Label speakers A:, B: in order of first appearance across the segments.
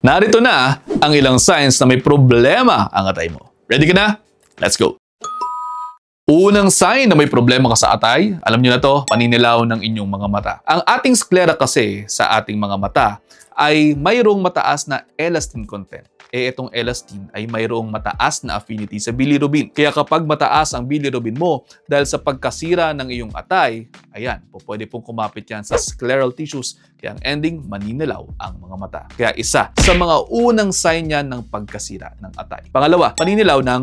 A: Narito na ang ilang signs na may problema ang atay mo. Ready ka na? Let's go! Unang sign na may problema ka sa atay, alam nyo na to, paninilaw ng inyong mga mata. Ang ating sclera kasi sa ating mga mata ay mayroong mataas na elastin content. Itong elastin ay mayroong mataas na affinity sa bilirubin. Kaya kapag mataas ang bilirubin mo dahil sa pagkasira ng iyong atay, ayan, pwede pong kumapit yan sa scleral tissues. Kaya ang ending, maninilaw ang mga mata. Kaya isa sa mga unang sign yan ng pagkasira ng atay. Pangalawa, paninilaw ng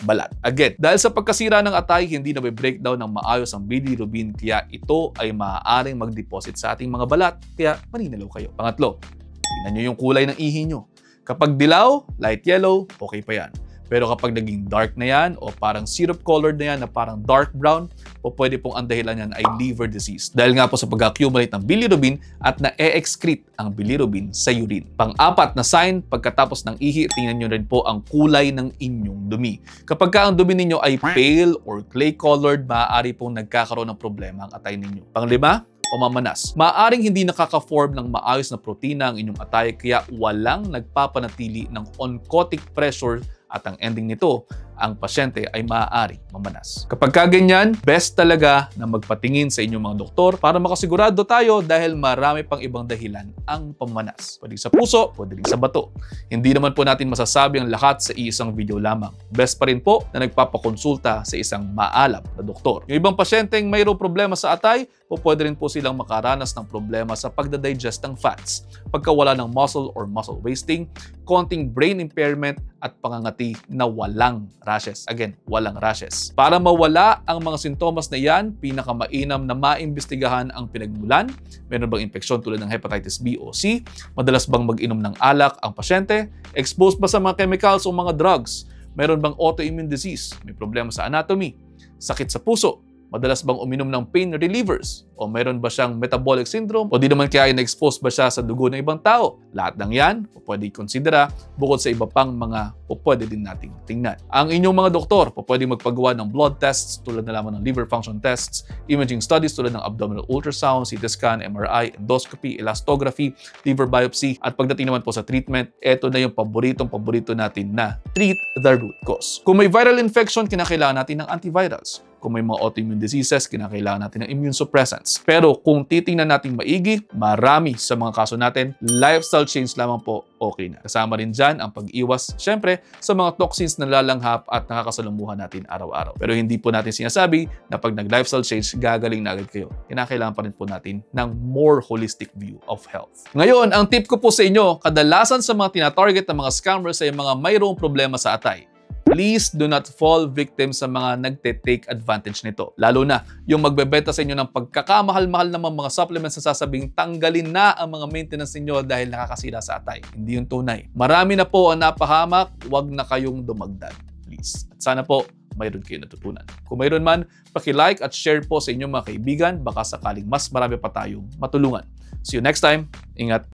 A: balat. Again, dahil sa pagkasira ng atay, hindi na may breakdown ng maayos ang bilirubin, kaya ito ay maaaring mag-deposit sa ating mga balat, kaya maninilaw kayo. Pangatlo, tingnan nyo yung kulay ng ihi nyo. Kapag dilaw, light yellow, okay pa yan. Pero kapag naging dark na yan o parang syrup-colored na yan na parang dark brown, pwede pong ang dahilan yan ay liver disease. Dahil nga po sa pag-accumulate ng bilirubin at na-excrete ang bilirubin sa urine. Pang-apat na sign, pagkatapos ng ihi, tingnan nyo rin po ang kulay ng inyong dumi. Kapag ang dumi ninyo ay pale or clay-colored, maaari pong nagkakaroon ng problema ang atay ninyo. Panglima, pamamanas. Maaaring hindi nakaka-form ng maayos na protina ang inyong atay kaya walang nagpapanatili ng oncotic pressure at ang ending nito, ang pasyente ay maaaring mamanas. Kapag kaganyan, best talaga na magpatingin sa inyong mga doktor para makasigurado tayo dahil marami pang ibang dahilan ang pamanas. Pwede sa puso, pwede rin sa bato. Hindi naman po natin masasabi ang lahat sa isang video lamang. Best pa rin po na nagpapakonsulta sa isang maalam na doktor. Yung ibang pasyenteng mayroong problema sa atay, pwede rin po silang makaranas ng problema sa pagdadigest ng fats, pagkawala ng muscle or muscle wasting, konting brain impairment at pangangati na walang rashes. Again, walang rashes. Para mawala ang mga sintomas na yan, pinakamainam na maimbestigahan ang pinagmulan. Meron bang infeksyon tulad ng hepatitis B o C? Madalas bang mag-inom ng alak ang pasyente? Exposed ba sa mga chemicals o mga drugs? Meron bang autoimmune disease? May problema sa anatomy? Sakit sa puso? Madalas bang uminom ng pain relievers? O meron ba siyang metabolic syndrome? O di naman kaya na-expose ba siya sa dugo ng ibang tao? Lahat ng yan, pwede i-considera bukod sa iba pang mga pwede din nating tingnan. Ang inyong mga doktor, pwede magpagawa ng blood tests tulad na lamang ng liver function tests, imaging studies tulad ng abdominal ultrasound, CT scan, MRI, endoscopy, elastography, liver biopsy. At pagdating naman po sa treatment, ito na yung paborito natin na treat the root cause. Kung may viral infection, kinakailangan natin ng antivirals. Kung may mga autoimmune diseases, kinakailangan natin ng immune suppressants. Pero kung titingnan natin maigi, marami sa mga kaso natin, lifestyle change lamang po okay na. Kasama rin dyan ang pag-iwas, syempre, sa mga toxins na lalanghap at nakakasalumuhan natin araw-araw. Pero hindi po natin sinasabi na pag nag-lifestyle change, gagaling na agad kayo. Kinakailangan pa rin po natin ng more holistic view of health. Ngayon, ang tip ko po sa inyo, kadalasan sa mga tinatarget ng mga scammers ay mga mayroong problema sa atay. Please do not fall victim sa mga nagte-take advantage nito. Lalo na yung magbebenta sa inyo ng pagkakamahal-mahal naman mga supplements na sasabing tanggalin na ang mga maintenance ninyo dahil nakakasira sa atay. Hindi yung tunay. Marami na po ang napahamak, huwag na kayong dumagdag. Please. At sana po mayroon kayo natutunan. Kung mayroon man, paki-like at share po sa inyong mga kaibigan, baka sakaling mas marami pa tayong matulungan. See you next time. Ingat.